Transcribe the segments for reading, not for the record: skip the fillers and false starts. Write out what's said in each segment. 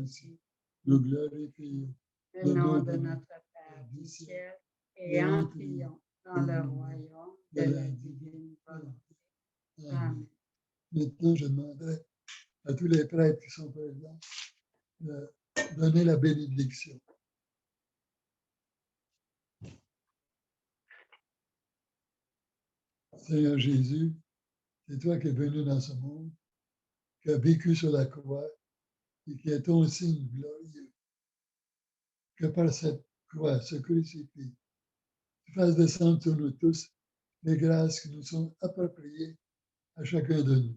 aussi, nous glorifions le nom de notre Père du ciel et entrions dans le royaume de la divine volonté. Amen. Maintenant, je demanderai à tous les prêtres qui sont présents de donner la bénédiction. Seigneur Jésus, c'est toi qui es venu dans ce monde, qui as vécu sur la croix et qui est ton signe glorieux. Que par cette croix, ce crucifix, tu fasses descendre sur nous tous les grâces qui nous sont appropriées à chacun de nous.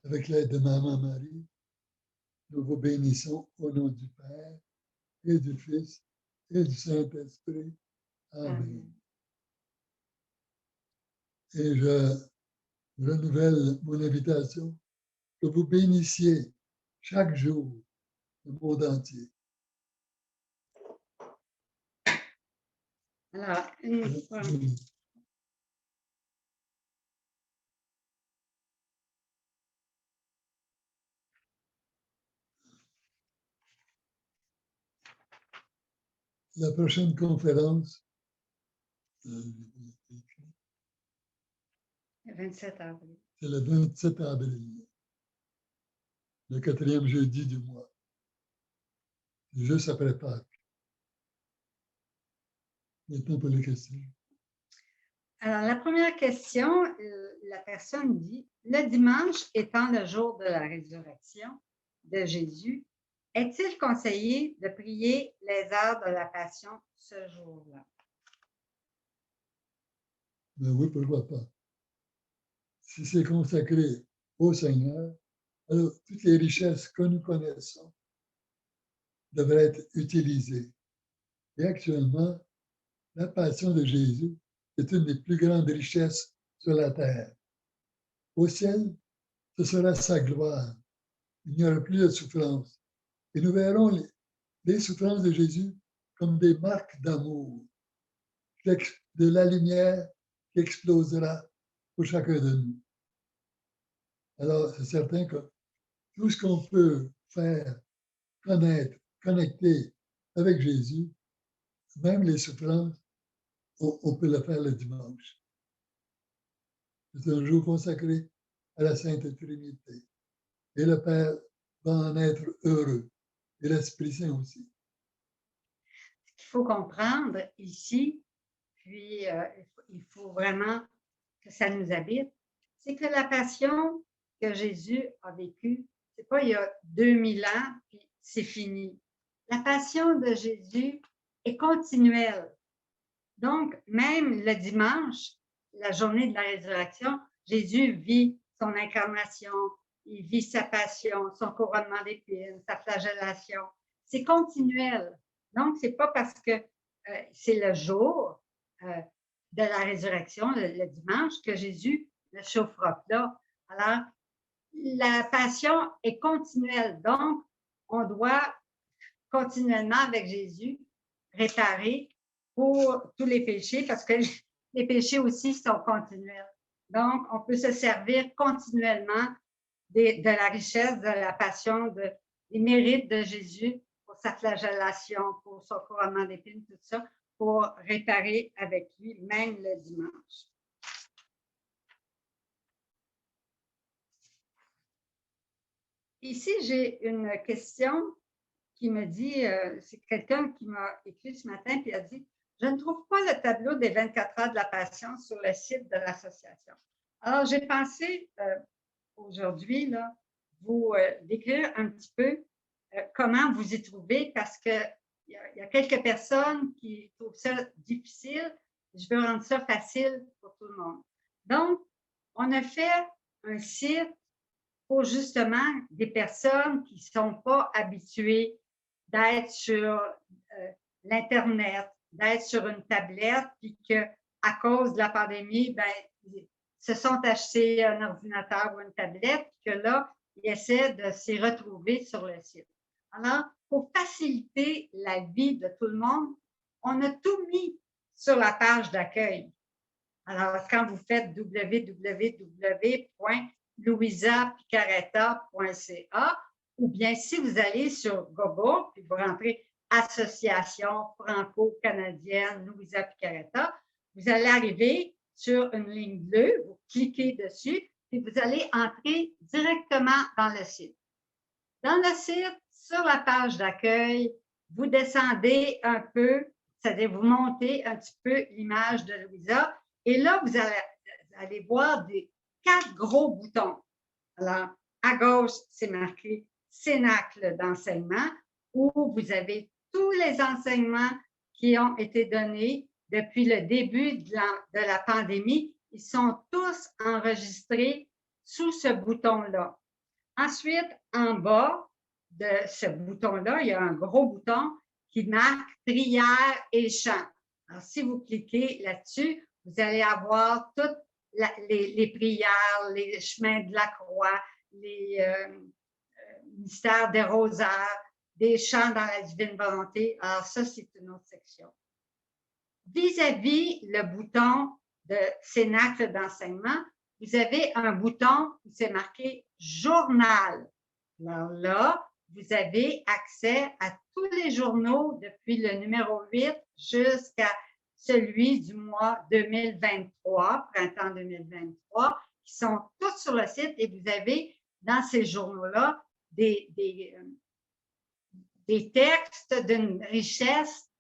Avec l'aide de Maman Marie, nous vous bénissons au nom du Père et du Fils et du Saint-Esprit. Amen. Et je renouvelle mon invitation que vous bénissiez chaque jour le monde entier. Alors, une fois. La prochaine conférence, Le 27 avril. C'est le 27 avril, le 4e jeudi du mois, juste après Pâques. Maintenant pour les questions. Alors, la première question, la personne dit, le dimanche étant le jour de la résurrection de Jésus, est-il conseillé de prier les heures de la Passion ce jour-là? Ben oui, pourquoi pas. Si c'est consacré au Seigneur, alors toutes les richesses que nous connaissons devraient être utilisées. Et actuellement, la Passion de Jésus est une des plus grandes richesses sur la terre. Au ciel, ce sera sa gloire. Il n'y aura plus de souffrance. Et nous verrons les souffrances de Jésus comme des marques d'amour, de la lumière qui explosera pour chacun de nous. Alors, c'est certain que tout ce qu'on peut faire, connaître, connecter avec Jésus, même les souffrances, on peut le faire le dimanche. C'est un jour consacré à la Sainte Trinité. Et le Père va en être heureux. Et l'Esprit Saint aussi. Ce qu'il faut comprendre ici, puis il faut vraiment que ça nous habite, c'est que la passion que Jésus a vécue, c'est pas il y a 2000 ans, puis c'est fini. La passion de Jésus est continuelle. Donc, même le dimanche, la journée de la résurrection, Jésus vit son incarnation, il vit sa passion, son couronnement d'épines, sa flagellation. C'est continuel. Donc, c'est pas parce que c'est le jour de la résurrection, le dimanche, que Jésus ne chauffera pas. Alors, la passion est continuelle. Donc, on doit continuellement avec Jésus réparer pour tous les péchés parce que les péchés aussi sont continuels. Donc, on peut se servir continuellement de la richesse, de la passion, des mérites de Jésus pour sa flagellation, pour son couronnement d'épines, tout ça, pour réparer avec lui, même le dimanche. Ici, j'ai une question qui me dit, c'est quelqu'un qui m'a écrit ce matin, puis a dit, je ne trouve pas le tableau des 24 heures de la passion sur le site de l'association. Alors, j'ai pensé aujourd'hui, là, vous décrire un petit peu comment vous y trouvez, parce qu'il y a quelques personnes qui trouvent ça difficile. Je veux rendre ça facile pour tout le monde. Donc, on a fait un site pour justement des personnes qui ne sont pas habituées d'être sur l'Internet, d'être sur une tablette, puis qu'à cause de la pandémie, ben, se sont achetés un ordinateur ou une tablette, puis que là, ils essaient de s'y retrouver sur le site. Alors, pour faciliter la vie de tout le monde, on a tout mis sur la page d'accueil. Alors, quand vous faites www.louisapicaretta.ca, ou bien si vous allez sur Google, puis vous rentrez Association franco-canadienne Louisa Picaretta, vous allez arriver sur une ligne bleue, vous cliquez dessus, puis vous allez entrer directement dans le site. Dans le site, sur la page d'accueil, vous descendez un peu, c'est-à-dire vous montez un petit peu l'image de Louisa, et là, vous allez voir des 4 gros boutons. Alors, à gauche, c'est marqué Cénacle d'enseignement, où vous avez tous les enseignements qui ont été donnés depuis le début de la pandémie. Ils sont tous enregistrés sous ce bouton-là. Ensuite, en bas de ce bouton-là, il y a un gros bouton qui marque prière et chant. Alors, si vous cliquez là-dessus, vous allez avoir toutes les prières, les chemins de la croix, les mystères des rosaires, des chants dans la divine volonté. Alors, ça, c'est une autre section. Vis-à-vis le bouton de Cénacle d'enseignement, vous avez un bouton où c'est marqué Journal. Alors là, vous avez accès à tous les journaux depuis le numéro 8 jusqu'à celui du mois 2023, printemps 2023, qui sont tous sur le site et vous avez dans ces journaux-là des textes d'une richesse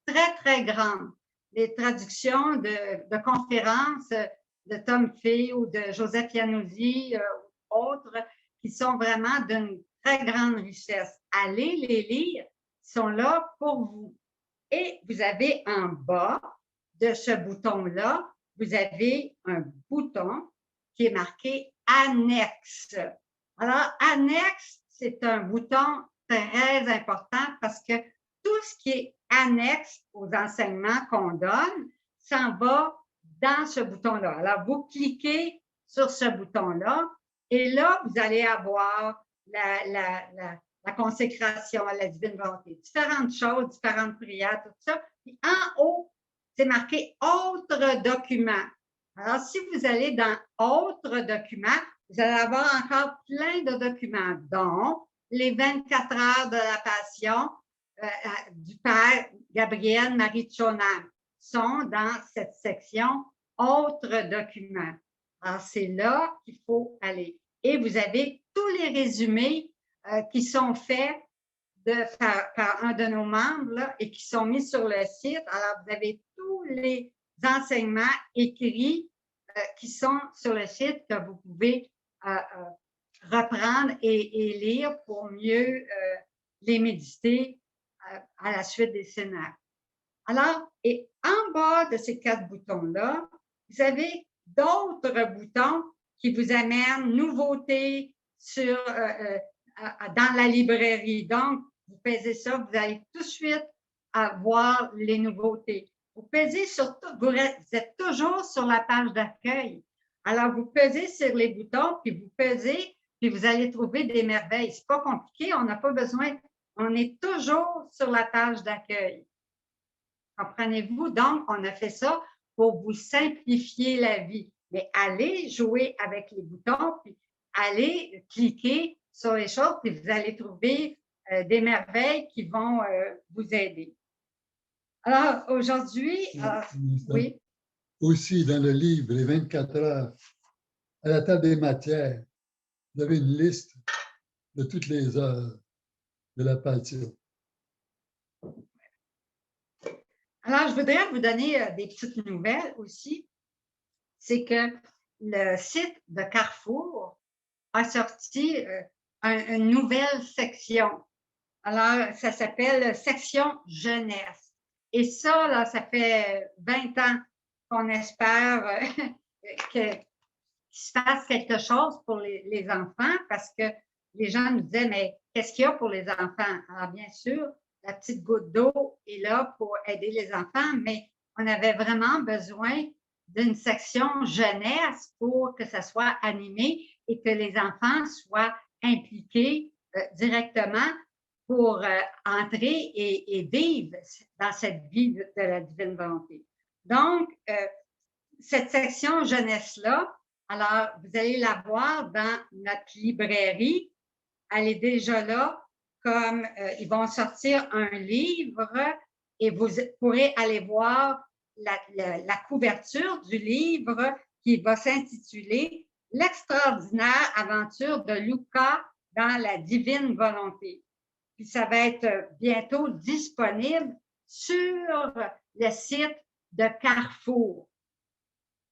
très, très grande. Les traductions de conférences de Tom Fay ou de Joseph Iannuzzi ou autres qui sont vraiment d'une très grande richesse. Allez les lire, ils sont là pour vous. Et vous avez en bas de ce bouton-là, vous avez un bouton qui est marqué Annexe. Alors, Annexe, c'est un bouton très important parce que tout ce qui est annexe aux enseignements qu'on donne s'en va dans ce bouton-là. Alors, vous cliquez sur ce bouton-là et là, vous allez avoir la consécration à la divine volonté, différentes choses, différentes prières, tout ça. Puis en haut, c'est marqué « Autres documents ». Alors, si vous allez dans « Autres documents », vous allez avoir encore plein de documents, dont les 24 heures de la Passion du Père Gabriel Marie Tchonam sont dans cette section « Autres documents ». Alors, c'est là qu'il faut aller. Et vous avez tous les résumés qui sont faits par un de nos membres là, et qui sont mis sur le site. Alors, vous avez tous les enseignements écrits qui sont sur le site que vous pouvez reprendre et lire pour mieux les méditer à la suite des scénarios. Alors, et en bas de ces 4 boutons-là, vous avez d'autres boutons qui vous amènent nouveautés dans la librairie. Donc, vous pesez ça, vous allez tout de suite voir les nouveautés. Vous pesez sur tout, vous êtes toujours sur la page d'accueil. Alors, vous pesez sur les boutons, puis vous pesez, puis vous allez trouver des merveilles. C'est pas compliqué, on n'a pas besoin, on est toujours sur la page d'accueil. Comprenez-vous? Donc, on a fait ça pour vous simplifier la vie. Mais allez jouer avec les boutons, puis allez cliquer sur les choses, puis vous allez trouver des merveilles qui vont vous aider. Alors, aujourd'hui, oui. Aussi, dans le livre, les 24 heures, à la table des matières, vous avez une liste de toutes les heures de la Passion. Alors, je voudrais vous donner des petites nouvelles aussi. C'est que le site de Carrefour a sorti une nouvelle section. Alors, ça s'appelle Section Jeunesse. Et ça, là, ça fait 20 ans qu'on espère qu'il se fasse quelque chose pour les enfants parce que les gens nous disaient, mais qu'est-ce qu'il y a pour les enfants? Alors, bien sûr, la petite goutte d'eau est là pour aider les enfants, mais on avait vraiment besoin d'une section jeunesse pour que ça soit animé et que les enfants soient impliqués directement pour entrer et vivre dans cette vie de la divine volonté. Donc, cette section jeunesse-là, alors, vous allez la voir dans notre librairie elle est déjà là, comme ils vont sortir un livre et vous pourrez aller voir la couverture du livre qui va s'intituler L'extraordinaire aventure de Luca dans la divine volonté. Puis ça va être bientôt disponible sur le site de Carrefour.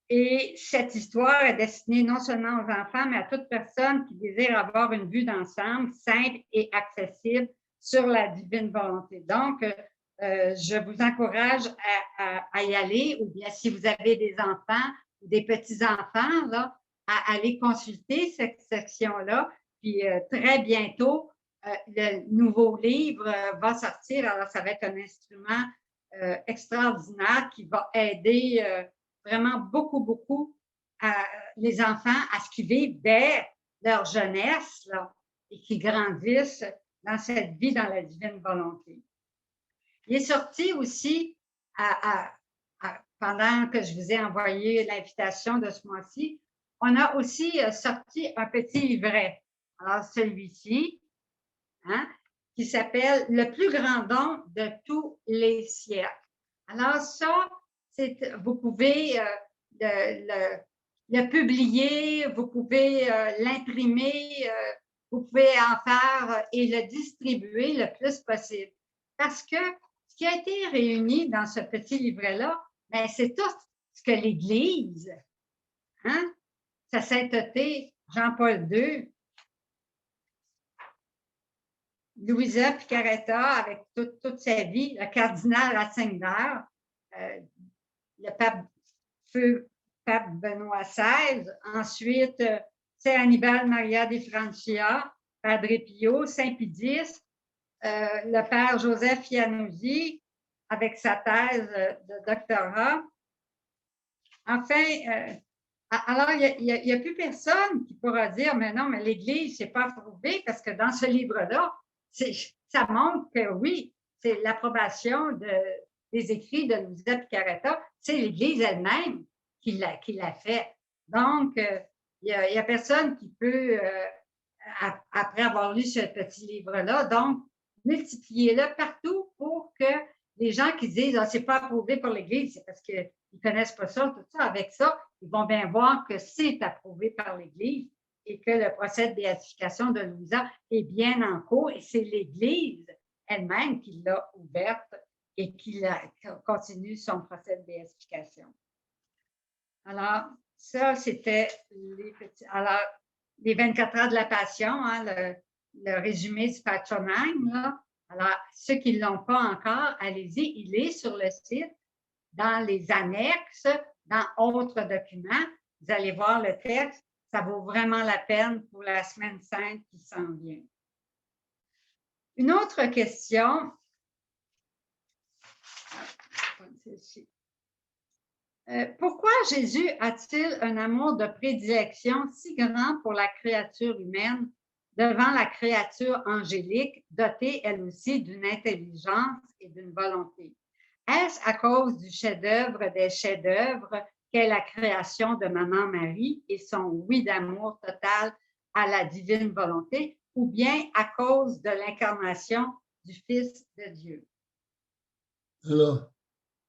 Et cette histoire est destinée non seulement aux enfants, mais à toute personne qui désire avoir une vue d'ensemble simple et accessible sur la divine volonté. Donc, je vous encourage à y aller, ou bien si vous avez des enfants ou des petits-enfants, là, à aller consulter cette section-là. Puis très bientôt, le nouveau livre va sortir. Alors, ça va être un instrument extraordinaire qui va aider vraiment beaucoup, beaucoup les enfants à ce qu'ils vivent dès leur jeunesse là, et qu'ils grandissent dans cette vie dans la divine volonté. Il est sorti aussi, pendant que je vous ai envoyé l'invitation de ce mois-ci, on a aussi sorti un petit livret. Alors, celui-ci, hein, qui s'appelle « Le plus grand don de tous les siècles ». Alors ça, vous pouvez le publier, vous pouvez l'imprimer, vous pouvez en faire et le distribuer le plus possible. Parce que ce qui a été réuni dans ce petit livret-là, ben, c'est tout ce que l'Église, hein, sa sainteté, Jean-Paul II, Louisa Picaretta, avec toute sa vie, le cardinal Ratzinger, le pape Benoît XVI, ensuite, c'est Annibale Maria de Francia, Padre Pio, Saint Pidis, le père Joseph Iannuzzi, avec sa thèse de doctorat. Enfin, alors, il n'y a plus personne qui pourra dire, mais non, mais l'Église, c'est pas approuvé, parce que dans ce livre-là, ça montre que oui, c'est l'approbation des écrits de Louisa Picaretta, c'est l'Église elle-même qui l'a fait. Donc, il n'y a personne qui peut, après avoir lu ce petit livre-là, donc, multipliez-le partout pour que les gens qui disent « Ah, c'est pas approuvé par l'Église », c'est parce qu'ils ne connaissent pas ça, tout ça. Avec ça, ils vont bien voir que c'est approuvé par l'Église et que le procès de béatification de Louisa est bien en cours et c'est l'Église elle-même qui l'a ouverte et qui continue son procès de béatification. Alors, ça, c'était les 24 heures de la Passion, hein, le résumé du patronage. Là. Alors, ceux qui ne l'ont pas encore, allez-y, il est sur le site, dans les annexes, dans autres documents. Vous allez voir le texte. Ça vaut vraiment la peine pour la semaine sainte qui s'en vient. Une autre question. Pourquoi Jésus a-t-il un amour de prédilection si grand pour la créature humaine devant la créature angélique, dotée elle aussi d'une intelligence et d'une volonté? Est-ce à cause du chef-d'œuvre des chefs-d'œuvre qu'est la création de Maman Marie et son oui d'amour total à la divine volonté, ou bien à cause de l'incarnation du Fils de Dieu? Alors,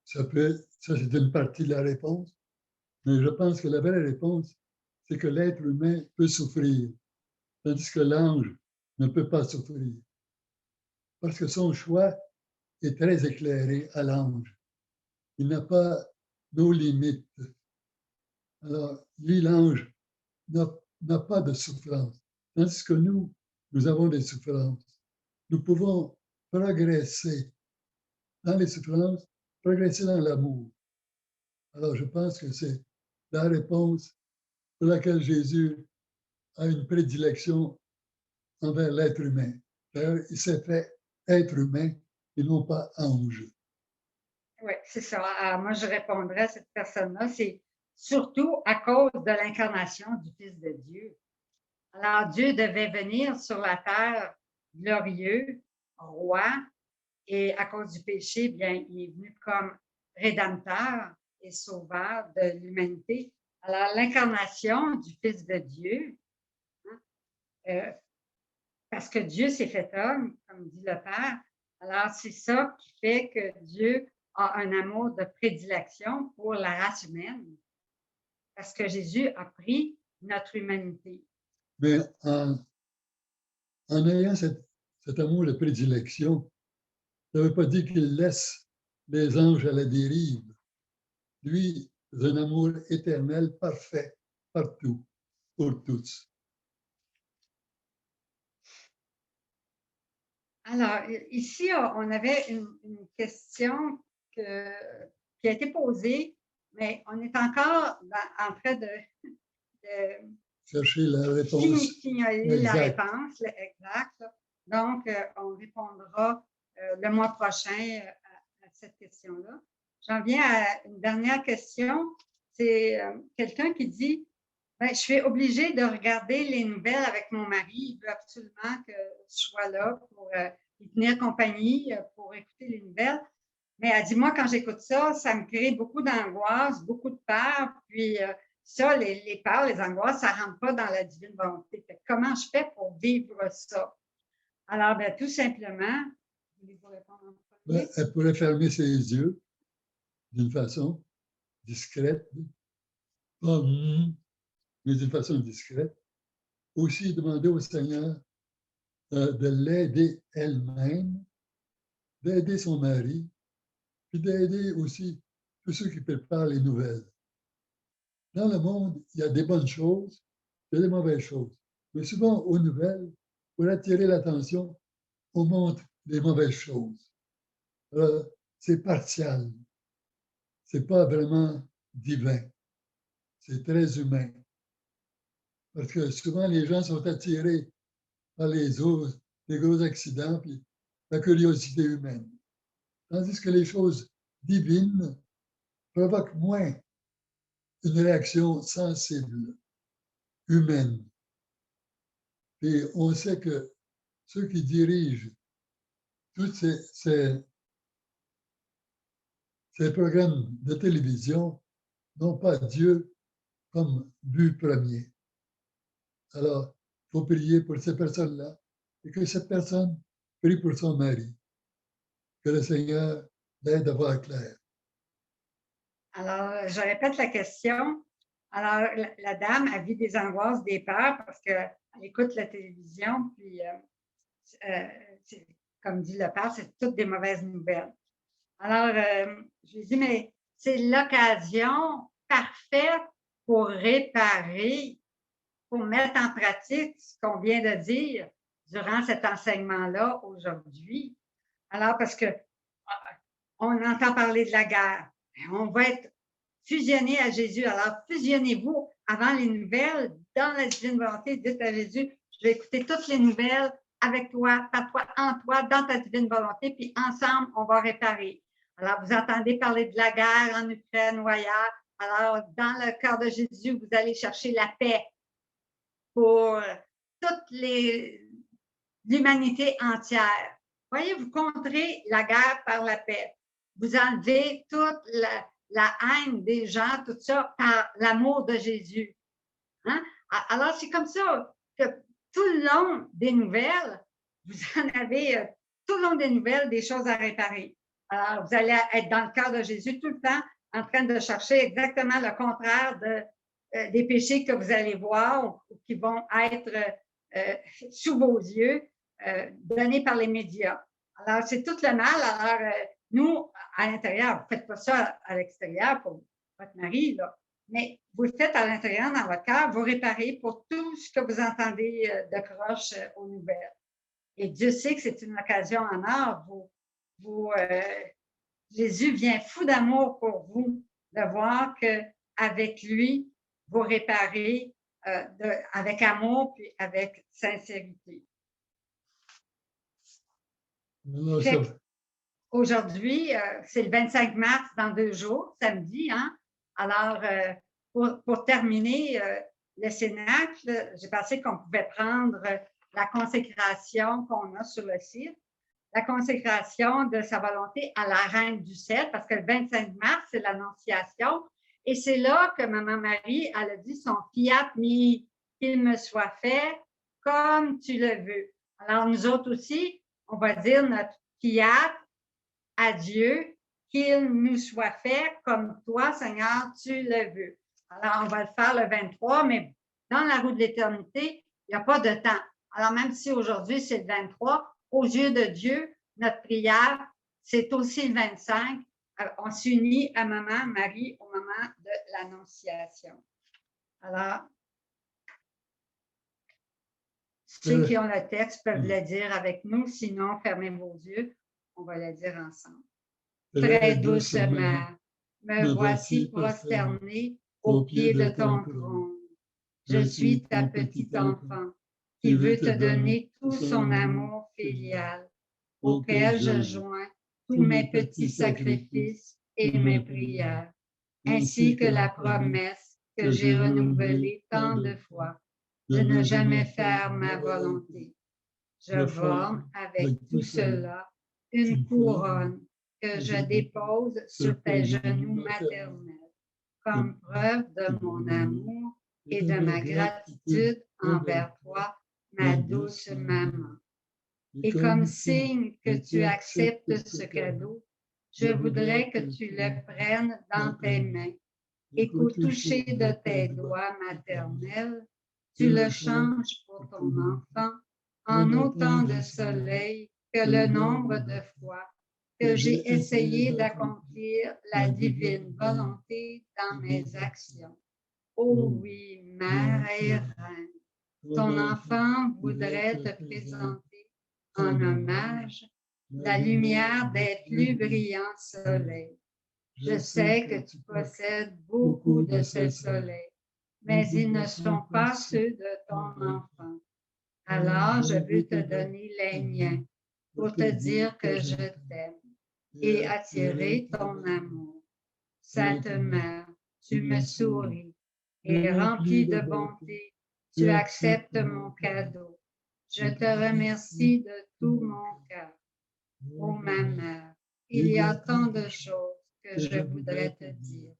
ça c'est une partie de la réponse, mais je pense que la vraie réponse, c'est que l'être humain peut souffrir, tandis que l'ange ne peut pas souffrir. Parce que son choix est très éclairé à l'ange. Il n'a pas nos limites. Alors, lui, l'ange, n'a pas de souffrance, tandis que nous avons des souffrances. Nous pouvons progresser dans les souffrances, progresser dans l'amour. Alors, je pense que c'est la réponse pour laquelle Jésus a une prédilection envers l'être humain. D'ailleurs, il s'est fait être humain et non pas ange. Oui, c'est ça. Alors, moi, je répondrais à cette personne-là, c'est surtout à cause de l'incarnation du Fils de Dieu. Alors, Dieu devait venir sur la terre glorieux, roi, et à cause du péché, bien, il est venu comme rédempteur et sauveur de l'humanité. Alors, l'incarnation du Fils de Dieu, hein, parce que Dieu s'est fait homme, comme dit le Père. Alors, c'est ça qui fait que Dieu a un amour de prédilection pour la race humaine, parce que Jésus a pris notre humanité. Mais en ayant cet amour de prédilection, ça ne veut pas dire qu'il laisse les anges à la dérive. Lui, c'est un amour éternel, parfait, partout, pour tous. Alors, ici, on avait une question qui a été posée, mais on est encore en train de Chercher la réponse signaler la exacte. réponse exacte. Donc, on répondra le mois prochain à cette question-là. J'en viens à une dernière question. C'est quelqu'un qui dit ben, je suis obligée de regarder les nouvelles avec mon mari. Il veut absolument que je sois là pour lui tenir compagnie, pour écouter les nouvelles. Mais elle dit, moi, quand j'écoute ça, ça me crée beaucoup d'angoisse, beaucoup de peur. Puis ça, les peurs, les angoisses, ça ne rentre pas dans la divine volonté. Fait que comment je fais pour vivre ça? Alors, ben, tout simplement, voulez-vous répondre en premier? Elle pourrait fermer ses yeux d'une façon discrète, mais d'une façon discrète. Aussi demander au Seigneur de l'aider elle-même, d'aider son mari, puis d'aider aussi tous ceux qui préparent les nouvelles. Dans le monde, il y a des bonnes choses, il y a des mauvaises choses. Mais souvent, aux nouvelles, pour attirer l'attention, on montre les mauvaises choses. C'est partial. Ce n'est pas vraiment divin. C'est très humain. Parce que souvent, les gens sont attirés par les gros accidents, puis la curiosité humaine. Tandis que les choses divines provoquent moins une réaction sensible, humaine. Et on sait que ceux qui dirigent tous ces programmes de télévision n'ont pas Dieu comme but premier. Alors, il faut prier pour ces personnes-là et que cette personne prie pour son mari. Que le Seigneur l'aide à voir clair. Alors, je répète la question. Alors, la dame a vit des angoisses, des peurs parce qu'elle écoute la télévision, puis, comme dit le père, c'est toutes des mauvaises nouvelles. Alors, je lui dis, mais c'est l'occasion parfaite pour réparer, pour mettre en pratique ce qu'on vient de dire durant cet enseignement-là aujourd'hui. Alors, parce que on entend parler de la guerre, on va être fusionné à Jésus. Alors, fusionnez-vous avant les nouvelles, dans la divine volonté, dites à Jésus, je vais écouter toutes les nouvelles avec toi, par toi, en toi, dans ta divine volonté, puis ensemble, on va réparer. Alors, vous entendez parler de la guerre en Ukraine ou ailleurs. Alors, dans le cœur de Jésus, vous allez chercher la paix pour toute l'humanité entière. Voyez, vous contrez la guerre par la paix. Vous enlevez toute la haine des gens, tout ça, par l'amour de Jésus. Hein? Alors, c'est comme ça que tout le long des nouvelles, vous en avez tout le long des nouvelles des choses à réparer. Alors, vous allez être dans le cœur de Jésus tout le temps en train de chercher exactement le contraire des péchés que vous allez voir ou qui vont être sous vos yeux, donnés par les médias. Alors, c'est tout le mal. Alors, nous, à l'intérieur, vous ne faites pas ça à l'extérieur pour votre mari, là, mais vous le faites à l'intérieur, dans votre cœur, vous réparez pour tout ce que vous entendez de croche aux nouvelles. Et Dieu sait que c'est une occasion en or. Jésus vient fou d'amour pour vous, de voir qu'avec lui, vous réparez avec amour puis avec sincérité. Aujourd'hui, c'est le 25 mars, dans 2 jours, samedi. Hein? Alors, pour terminer le Cénacle, j'ai pensé qu'on pouvait prendre la consécration qu'on a sur le site, la consécration de sa volonté à la Reine du ciel, parce que le 25 mars, c'est l'Annonciation. Et c'est là que Maman Marie, elle a dit son fiat mi, qu'il me soit fait comme tu le veux. Alors, nous autres aussi, on va dire notre prière à Dieu, qu'il nous soit fait comme toi, Seigneur, tu le veux. Alors, on va le faire le 23, mais dans la roue de l'éternité, il n'y a pas de temps. Alors, même si aujourd'hui, c'est le 23, aux yeux de Dieu, notre prière, c'est aussi le 25. On s'unit à Maman Marie au moment de l'Annonciation. Alors, ceux qui ont le texte peuvent le dire avec nous, sinon, fermez vos yeux, on va le dire ensemble. Très douce mère, me voici prosternée aux pieds de ton trône. Je suis ta petite enfant qui veut te donner tout son amour filial, auquel je joins tous mes petits sacrifices et mes prières, ainsi que la promesse que j'ai renouvelée tant de fois de ne jamais faire ma volonté. Je forme avec tout cela une couronne que je dépose sur tes genoux maternels, comme preuve de mon amour et de ma gratitude envers toi, ma douce maman. Et comme signe que tu acceptes ce cadeau, je voudrais que tu le prennes dans tes mains et qu'au toucher de tes doigts maternels, tu le changes pour ton enfant en autant de soleil que le nombre de fois que j'ai essayé d'accomplir la divine volonté dans mes actions. Oh oui, Mère et Reine, ton enfant voudrait te présenter en hommage la lumière des plus brillants soleils. Je sais que tu possèdes beaucoup de ces soleils, mais ils ne sont pas ceux de ton enfant. Alors, je veux te donner les miens pour te dire que je t'aime et attirer ton amour. Sainte Mère, tu me souris et remplie de bonté, tu acceptes mon cadeau. Je te remercie de tout mon cœur. Ô ma mère, il y a tant de choses que je voudrais te dire.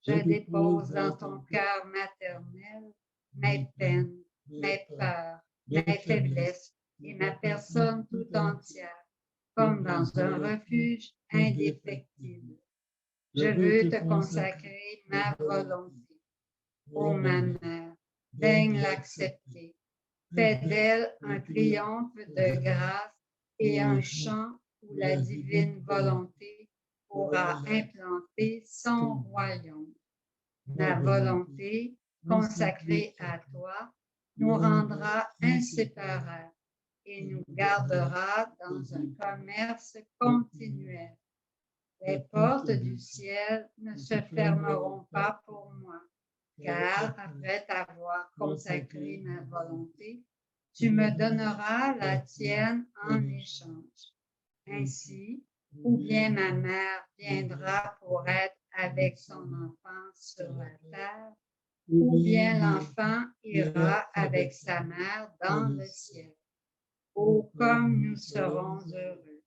Je dépose dans ton cœur maternel mes peines, mes peurs, mes faiblesses et ma personne tout entière, comme dans un refuge indéfectible. Je veux te consacrer ma volonté. Ô ma mère, daigne l'accepter. Fais d'elle un triomphe de grâce et un chant où la divine volonté pourra implanter son royaume. La volonté consacrée à toi nous rendra inséparables et nous gardera dans un commerce continuel. Les portes du ciel ne se fermeront pas pour moi, car après t'avoir consacré ma volonté, tu me donneras la tienne en échange. Ainsi, ou bien ma mère viendra pour être avec son enfant sur la terre, ou bien l'enfant ira avec sa mère dans le ciel. Oh, comme nous serons heureux!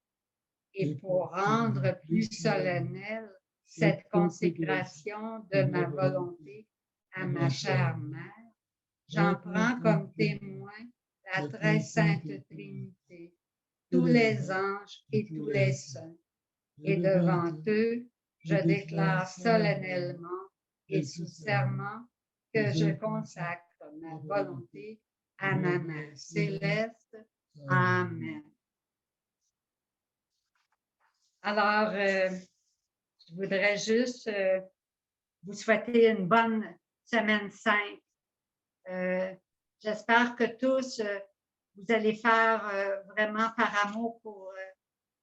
Et pour rendre plus solennelle cette consécration de ma volonté à ma chère mère, j'en prends comme témoin la très sainte Trinité, tous les anges et tous les saints. Et devant eux, je déclare solennellement et sous serment que je consacre ma volonté à ma mère céleste. Amen. Alors, je voudrais juste vous souhaiter une bonne semaine sainte. J'espère que tous, vous allez faire vraiment par amour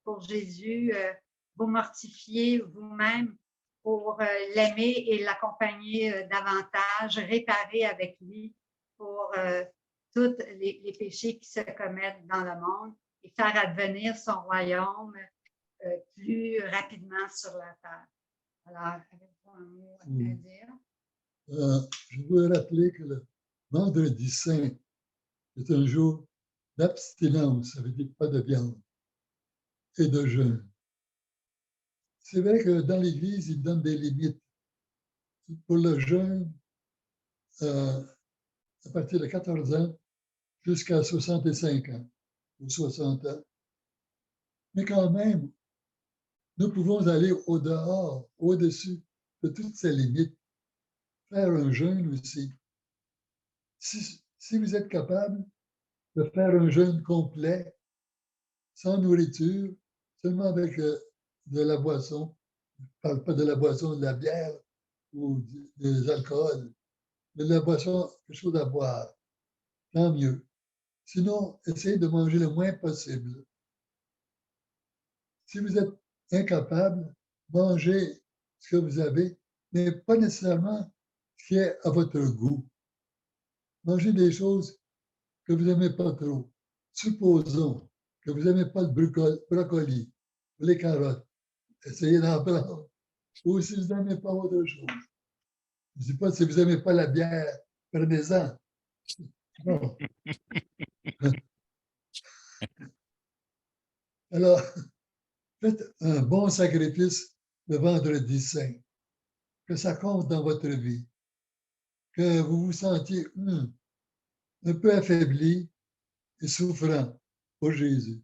pour Jésus, vous mortifier vous-même pour l'aimer et l'accompagner davantage, réparer avec lui pour tous les péchés qui se commettent dans le monde et faire advenir son royaume plus rapidement sur la terre. Alors, avez-vous un mot à dire? Je veux rappeler que le vendredi saint est un jour d'abstinence, ça veut dire pas de viande, et de jeûne. C'est vrai que dans l'Église, ils donnent des limites. Pour le jeûne, à partir de 14 ans jusqu'à 65 ans. ou 60 ans. Mais quand même, nous pouvons aller au-dehors, au-dessus de toutes ces limites, faire un jeûne aussi. Si vous êtes capable de faire un jeûne complet, sans nourriture, seulement avec de la boisson, je ne parle pas de la boisson, de la bière ou des alcools, mais de la boisson, quelque chose à boire, tant mieux. Sinon, essayez de manger le moins possible. Si vous êtes incapable, mangez ce que vous avez, mais pas nécessairement ce qui est à votre goût. Mangez des choses que vous n'aimez pas trop. Supposons que vous n'aimez pas le brocoli ou les carottes. Essayez d'en prendre. Ou si vous n'aimez pas autre chose. Je ne dis pas si vous n'aimez pas la bière, prenez-en. Bon. Alors, faites un bon sacrifice le vendredi saint. Que ça compte dans votre vie. Que vous vous sentiez un peu affaibli et souffrant pour Jésus.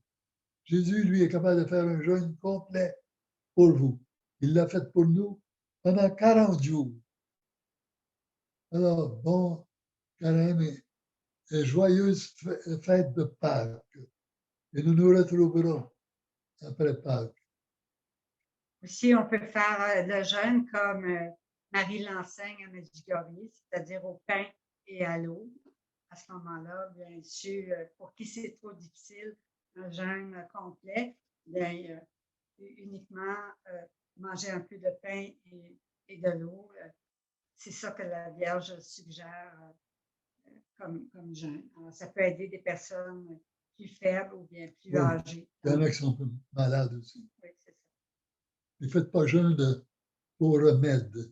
Jésus, lui, est capable de faire un jeûne complet pour vous. Il l'a fait pour nous pendant 40 jours. Alors, bon carême et joyeuse fête de Pâques. Et nous nous retrouverons après Pâques. Aussi, on peut faire le jeûne comme Marie l'enseigne à Medjugorje, c'est-à-dire au pain et à l'eau. À ce moment-là, bien sûr, pour qui c'est trop difficile, un jeûne complet, bien, uniquement manger un peu de pain et de l'eau. C'est ça que la Vierge suggère comme jeûne. Alors, ça peut aider des personnes plus faibles ou bien plus âgées. Il y en a qui sont malades aussi. Oui, c'est ça. Ne faites pas jeûne pour remède.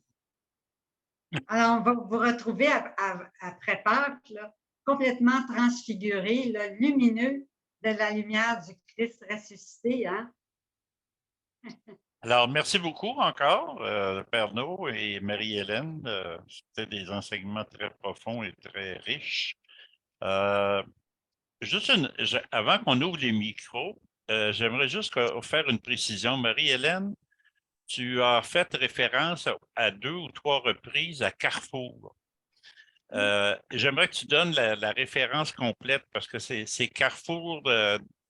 Alors, on va vous retrouver après Pâques, là, complètement transfiguré, là, lumineux de la lumière du Christ ressuscité. Hein? Alors, merci beaucoup encore, Père No et Marie-Hélène. C'était des enseignements très profonds et très riches. Avant qu'on ouvre les micros, j'aimerais juste faire une précision. Marie-Hélène, tu as fait référence à 2 ou 3 reprises à Carrefour. J'aimerais que tu donnes la référence complète parce que c'est Carrefour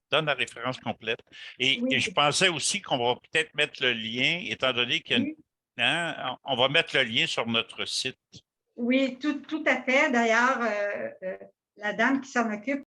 donne la référence complète. Et je pensais aussi qu'on va peut-être mettre le lien, étant donné qu'il y a on va mettre le lien sur notre site. Oui, tout à fait. D'ailleurs, la dame qui s'en occupe